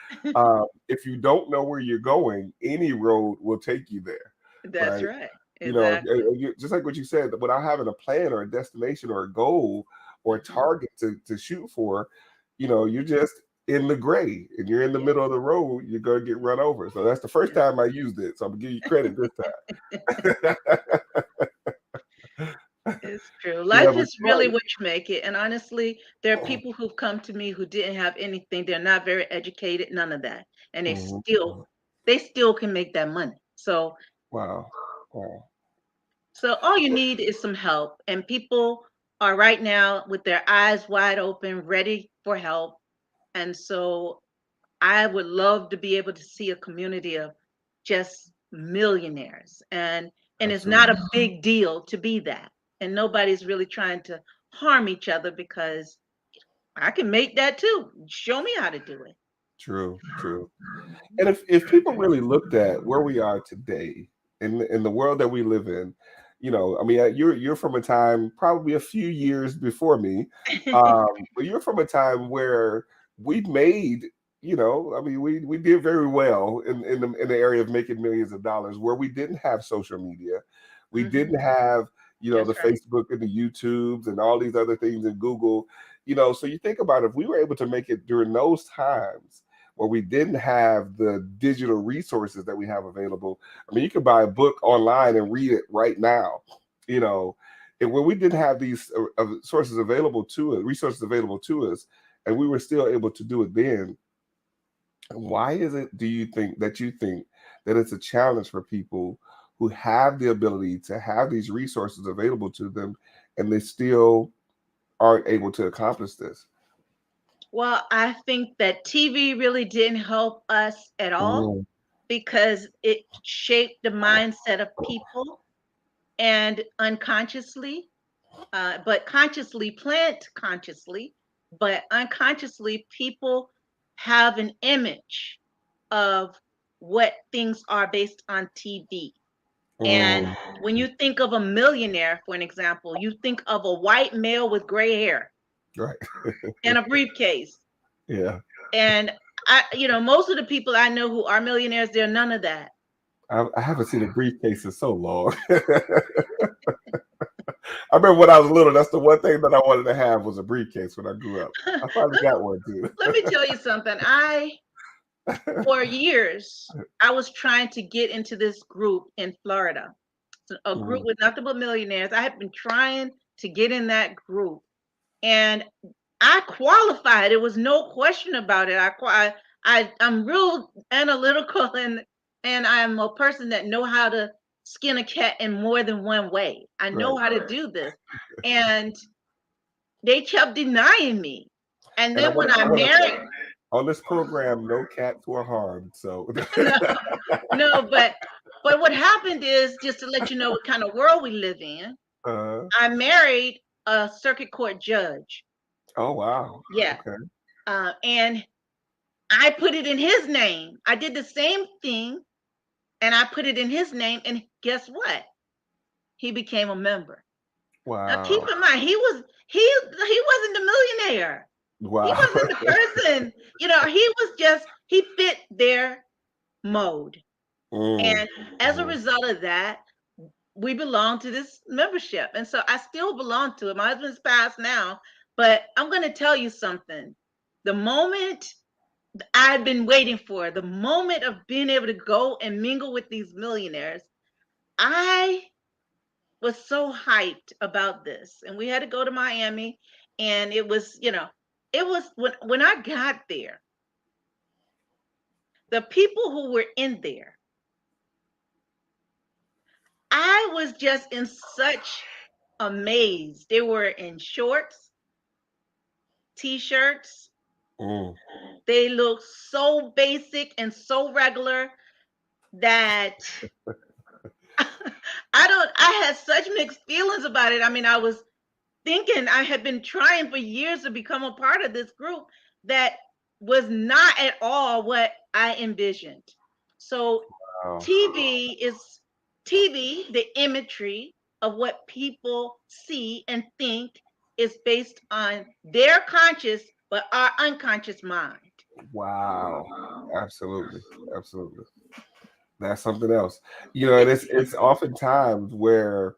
if you don't know where you're going, any road will take you there, That's right? right. You know, Exactly. just like what you said, without having a plan or a destination or a goal or a Hmm. target to shoot for, you're just in the gray and you're in the Yeah. middle of the road, you're gonna get run over. So that's the first Yeah. time I used it. So I'm gonna give you credit this time. It's true. Yeah, Life but is you're really right. what you make it. And honestly, there are people who've come to me who didn't have anything. They're not very educated, none of that. And Mhm. they still can make that money. Wow. Wow. So all you need is some help. And people are right now with their eyes wide open, ready for help. And so I would love to be able to see a community of just millionaires. And it's not Absolutely. a big deal to be that. And nobody's really trying to harm each other because I can make that too. Show me how to do it. True. True. And if people really looked at where we are today in the world that we live in, I mean, you're from a time probably a few years before me, but you're from a time where we made, I mean, we did very well in the area of making millions of dollars, where we didn't have social media, we Hmm. didn't have, the That's right. Facebook and the YouTubes and all these other things and Google, so you think about if we were able to make it during those times where we didn't have the digital resources that we have available. I mean, you can buy a book online and read it right now, you know. And when we didn't have these sources available to us, resources available to us, and we were still able to do it then, why is it, do you think that it's a challenge for people who have the ability to have these resources available to them and they still aren't able to accomplish this? Well, I think that TV really didn't help us at all Mm, because it shaped the mindset of people and unconsciously, but consciously, plant consciously, but unconsciously, people have an image of what things are based on TV. And mm, when you think of a millionaire, for an example, you think of a white male with gray hair right. and a briefcase. Yeah. And most of the people I know who are millionaires, they're none of that. I haven't seen a briefcase in so long. I remember when I was little, that's the one thing that I wanted to have was a briefcase when I grew up. let, I finally me, got one too. let me tell you something. For years, I was trying to get into this group in Florida, a group Mm, with nothing but millionaires. I had been trying to get in that group, and I qualified. There was no question about it. I'm real analytical, and I'm a person that know how to skin a cat in more than one way. I know right. how to do this, and they kept denying me. And And I then want when to, I I want to, married, on this program, no cats were harmed. So, no, no, but what happened is, just to let you know what kind of world we live in, uh, I married a circuit court judge. oh wow, Yeah. okay, And I put it in his name. I did the same thing and I put it in his name. And guess what? He became a member. Now keep wow, in mind, he wasn't the millionaire. He wow. wasn't the person. He was just he fit their mode. Mm, And as a mhm. result of that, we belong to this membership. And so I still belong to it. My husband's passed now, but I'm going to tell you something. The moment I've been waiting for, the moment of being able to go and mingle with these millionaires, I was so hyped about this. And we had to go to Miami. And it was when I got there, the people who were in there, I was just in such amaze. They were in shorts, t-shirts. Mm, They looked so basic and so regular that I had such mixed feelings about it. I mean, I was thinking I had been trying for years to become a part of this group that was not at all what I envisioned. So wow, TV is TV, the imagery of what people see and think is based on their conscious but our unconscious mind. wow, absolutely, absolutely. That's something else. And it's oftentimes where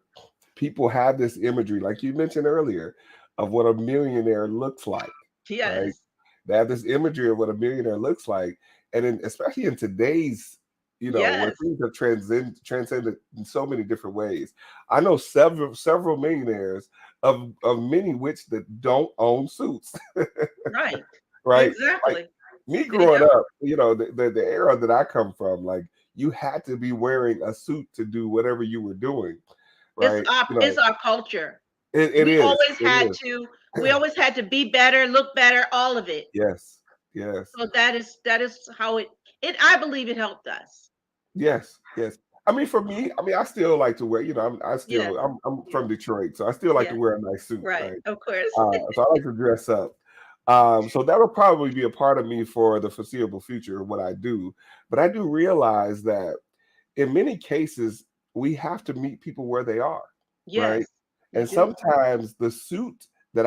people have this imagery, like you mentioned earlier, of what a millionaire looks like, right? Yes. They have this imagery of what a millionaire looks like, and especially in today's, where Yes. things have transcended in so many different ways. I know several millionaires of many which that don't own suits, Right. right? Like Exactly. me They growing don't. up, the era that I come from, like you had to be wearing a suit to do whatever you were doing, It's right? our culture. It We is. always It had is. to we always had to be better, look better, all of it. Yes. Yes. So that is how I believe it helped us. Yes. Yes. I mean, for me, I still like to wear. Yes. I'm Yes. from Detroit, so I still like to Yes. wear a nice suit, Right. right? Of course. So I like to dress up. So that will probably be a part of me for the foreseeable future of what I do. But I do realize that in many cases we have to meet people where they are, right? Yes, you And do. sometimes the suit that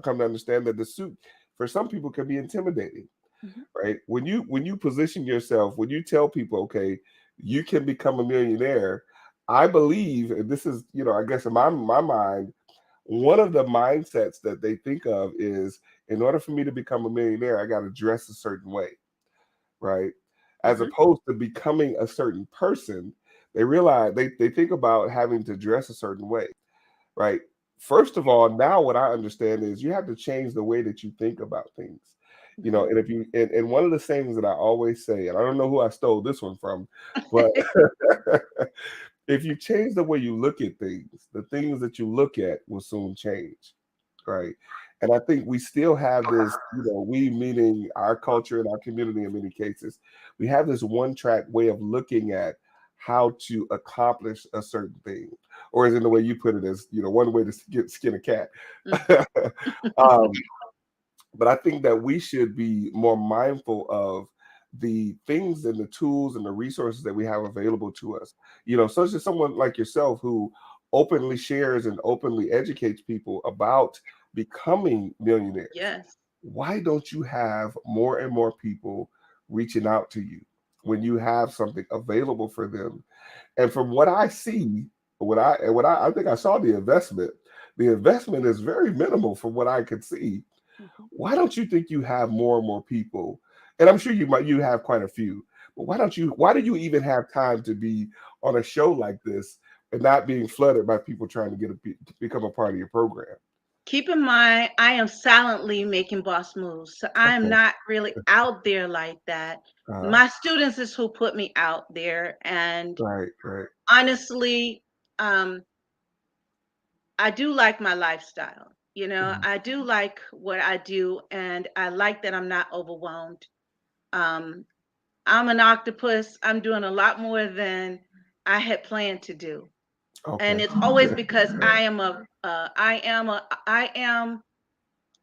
come to understand that the suit for some people can be intimidating, Mhm. right? When you position yourself, when you tell people, okay, you can become a millionaire, I believe, and this is, I guess in my mind, one of the mindsets that they think of is, in order for me to become a millionaire, I got to dress a certain way, right? As Mhm. opposed to becoming a certain person, they realize they think about having to dress a certain way, right? First of all, now what I understand is you have to change the way that you think about things. Mhm. And if you and one of the things that I always say, and I don't know who I stole this one from, but if you change the way you look at things, the things that you look at will soon change, right? And I think we still have this, we meaning our culture and our community in many cases, we have this one track way of looking at how to accomplish a certain thing, or as in the way you put it, as one way to skin a cat. Mm. um, but I think that we should be more mindful of the things and the tools and the resources that we have available to us. Such as someone like yourself who openly shares and openly educates people about becoming millionaires. Yes. Why don't you have more and more people reaching out to you when you have something available for them? And from what I see, I think I saw the investment. The investment is very minimal from what I could see. Mhm. Why don't you think you have more and more people? And I'm sure you have quite a few, but why do you even have time to be on a show like this and not being flooded by people trying to become a part of your program? Keep in mind, I am silently making boss moves. So I am Okay. not really out there like that. Uh, My students is who put me out there. And right, right. honestly, um, I do like my lifestyle. Mhm. I do like what I do, and I like that I'm not overwhelmed. Um, I'm an octopus. I'm doing a lot more than I had planned to do. And Okay. it's always because I am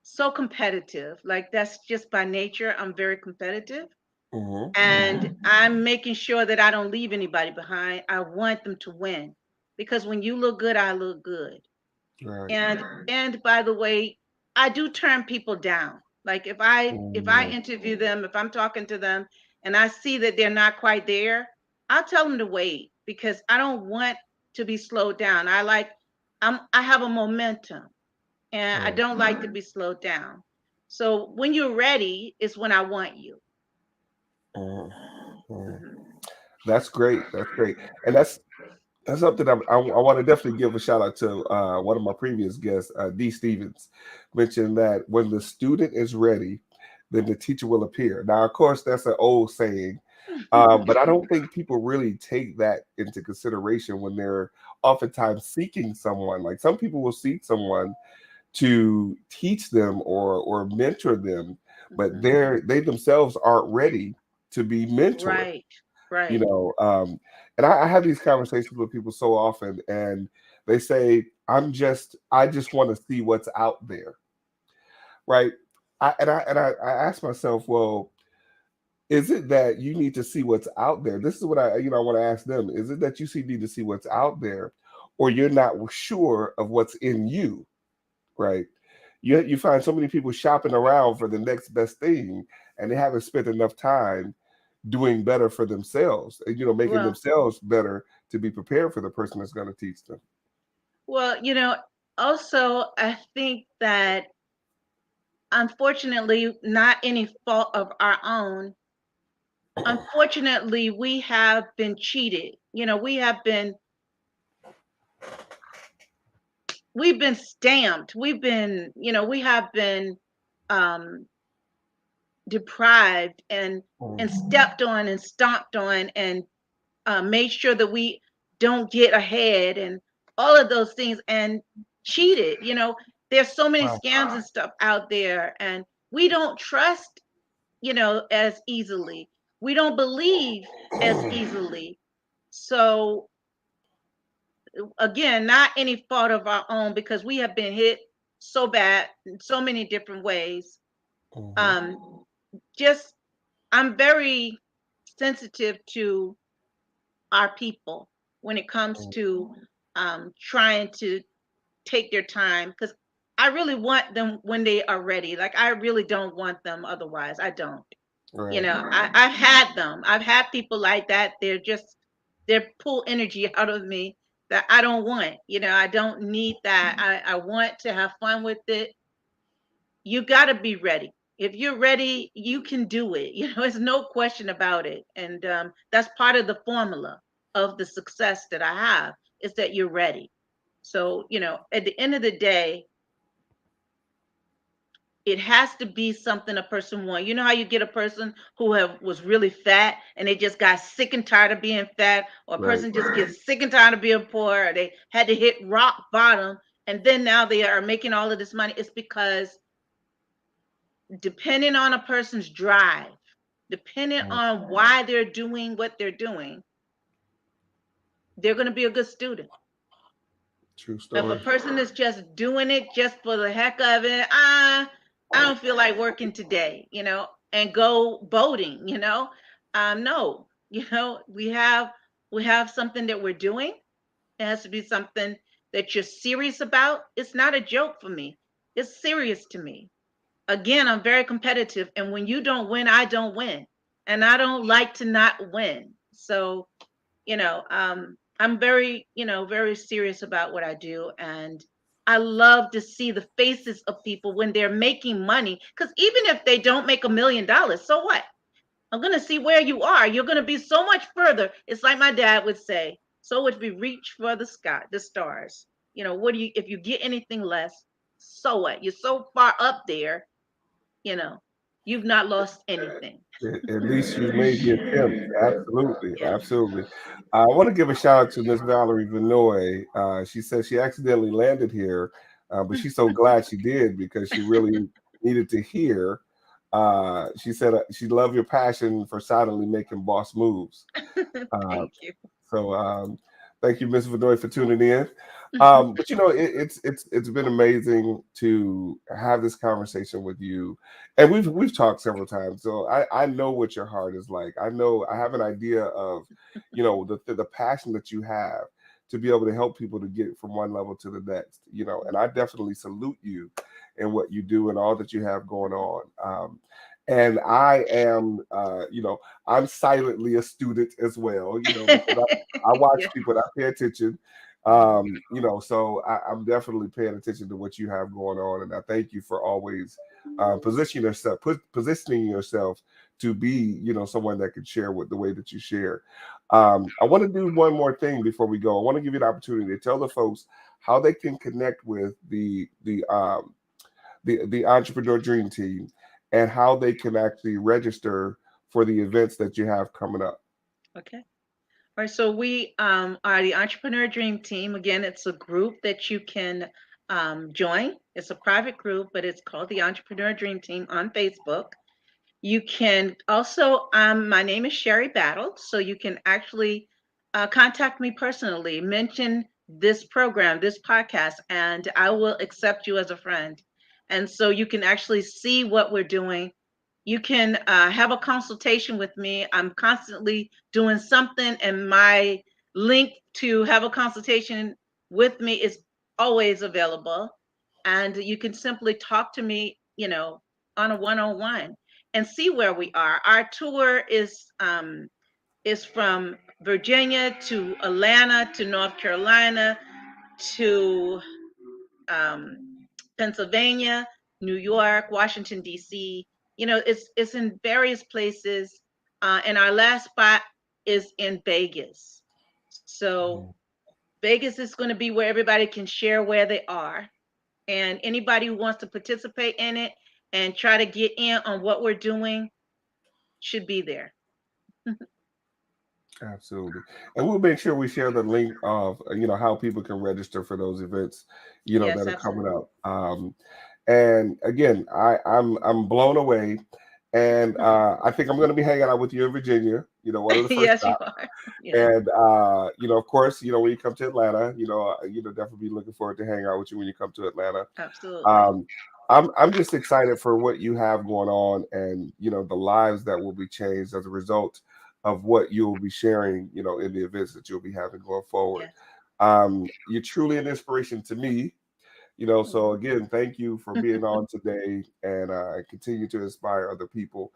so competitive. Like that's just by nature. I'm very competitive. Hmm. And I'm making sure that I don't leave anybody behind. I want them to win. Because when you look good, I look good. Right. And by the way, I do turn people down. Like if I Mhm. interview them, if I'm talking to them and I see that they're not quite there, I'll tell them to wait because I don't want to be slowed down. I have a momentum and I Right. don't like to be slowed down. So when you're ready is when I want you. Mhm. Mhm. Mhm. That's great. That's great. And that's something I want to definitely give a shout out to one of my previous guests, D. Stevens, mentioned that when the student is ready, then the teacher will appear. Now, of course, that's an old saying, but I don't think people really take that into consideration when they're oftentimes seeking someone. Like some people will seek someone to teach them or mentor them, but Mhm. they themselves aren't ready to be mentored. Right. you Right. know um and I have these conversations with people so often, and they say, I just want to see what's out there, right? I ask myself, well, is it that you need to see what's out there? This is what I want to ask them. Is it that need to see what's out there, or you're not sure of what's in you, right? You find so many people shopping around for the next best thing, and they haven't spent enough time, doing better for themselves, and making Well, themselves better to be prepared for the person that's going to teach them. well, also I think that unfortunately, not any fault of our own, unfortunately, we have been cheated. We've been stamped. We have been um deprived and stepped on and stomped on and made sure that we don't get ahead and all of those things and cheated. There's so many Wow. scams and stuff out there, and we don't trust, as easily. We don't believe as easily. So again, not any fault of our own because we have been hit so bad in so many different ways. Mhm. Um, just I'm very sensitive to our people when it comes to trying to take their time because I really want them when they are ready. Like I really don't want them otherwise. I don't. Right. I've had them. I've had people like that. They're pull energy out of me that I don't want. I don't need that. I want to have fun with it. You got to be ready. If you're ready, you can do it. It's no question about it. And that's part of the formula of the success that I have is that you're ready. So, at the end of the day, it has to be something a person wants. You know how you get a person who was really fat and they just got sick and tired of being fat, or a Right. person just gets sick and tired of being poor, or they had to hit rock bottom and then now they are making all of this money. It's because depending on a person's drive, depending Mm. on why they're doing what they're doing, they're going to be a good student. True If a story. person is just doing it just for the heck of it, I don't feel like working today, and go boating, no, we have something that we're doing. It has to be something that you're serious about. It's not a joke for me. It's serious to me. Again, I'm very competitive, and when you don't win, I don't win, and I don't like to not win. So, I'm very, very serious about what I do, and I love to see the faces of people when they're making money. Because even if they don't make $1 million, so what? I'm gonna see where you are. You're gonna be so much further. It's like my dad would say, "So if we reach for the sky, the stars, what do you? If you get anything less, so what? You're so far up there, you know, you've not lost anything." At least you made the attempt. Absolutely, Yeah. absolutely. I want to give a shout out to Miss Valerie Vinoy. She says she accidentally landed here, but she's so glad she did because she really needed to hear. She said she loved your passion for silently making boss moves. Uh, Thank you. so thank you, Miss Vinoy, for tuning in. But it's been amazing to have this conversation with you, and we've talked several times. So I know what your heart is like. I know I have an idea of, the passion that you have to be able to help people to get from one level to the next. And I definitely salute you and what you do and all that you have going on. And I am, I'm silently a student as well, because I watch Yeah. people and I pay attention. So I'm definitely paying attention to what you have going on, and I thank you for always positioning yourself to be, someone that can share with the way that you share. I want to do one more thing before we go. I want to give you an opportunity to tell the folks how they can connect with the Entrepreneur Dream Team and how they can actually register for the events that you have coming up. Okay. All right. So we are the Entrepreneur Dream Team. Again, it's a group that you can join. It's a private group, but it's called the Entrepreneur Dream Team on Facebook. You can also, my name is Sherry Battle, so you can actually contact me personally, mention this program, this podcast, and I will accept you as a friend. And so you can actually see what we're doing. You can have a consultation with me. I'm constantly doing something, and my link to have a consultation with me is always available. And you can simply talk to me, on a one-on-one. and see where we are. Our tour is from Virginia to Atlanta to North Carolina to Pennsylvania, New York, Washington D.C. It's in various places, and our last spot is in Vegas. So Vegas is going to be where everybody can share where they are, and anybody who wants to participate in it and try to get in on what we're doing should be there. Absolutely. And we'll make sure we share the link of, how people can register for those events, Yes, that are coming absolutely. up. And again, I'm blown away. And I think I'm going to be hanging out with you in Virginia, one of the first Yes, you stops. are. Yes, And of course, when you come to Atlanta, definitely be looking forward to hanging out with you when you come to Atlanta. absolutely. Um, I'm just excited for what you have going on, and the lives that will be changed as a result of what you will be sharing, in the events that you'll be having going forward. Yes. You're truly an inspiration to me. So Mhm. again, thank you for being on today, and continue to inspire other people.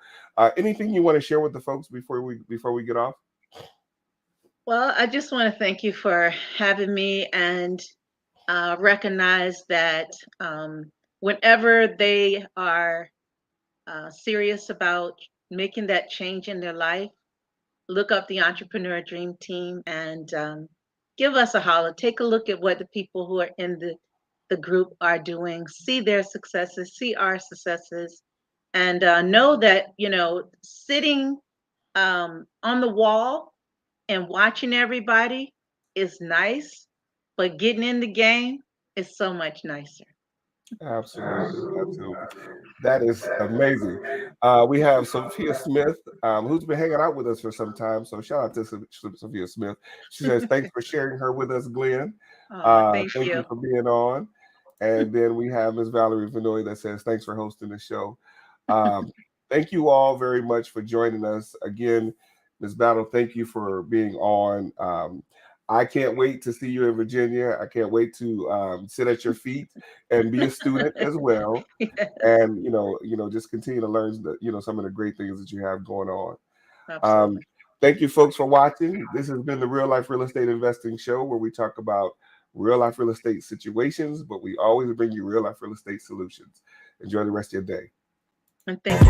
Anything you want to share with the folks before we get off? Well, I just want to thank you for having me and recognize that whenever they are serious about making that change in their life, look up the Entrepreneur Dream Team and give us a holler. Take a look at what the people who are in the group are doing, see their successes, see our successes, and know that, sitting on the wall and watching everybody is nice, but getting in the game is so much nicer. Absolutely, absolutely. That is amazing. We have Sophia Smith, who's been hanging out with us for some time. So shout out to Sophia Smith. She says, thanks for sharing her with us, Glenn. Oh, thank Thank you you. for being on. And then we have Ms. Valerie Vinoy that says, thanks for hosting the show. Um, Thank you all very much for joining us. Again, Ms. Battle, thank you for being on. I can't wait to see you in Virginia. I can't wait to sit at your feet and be a student as well, Yes, and just continue to learn some of the great things that you have going on. absolutely. um, Thank you folks for watching. This has been the Real Life Real Estate Investing Show, where we talk about real life real estate situations, but we always bring you real life real estate solutions. Enjoy the rest of your day. And thank you.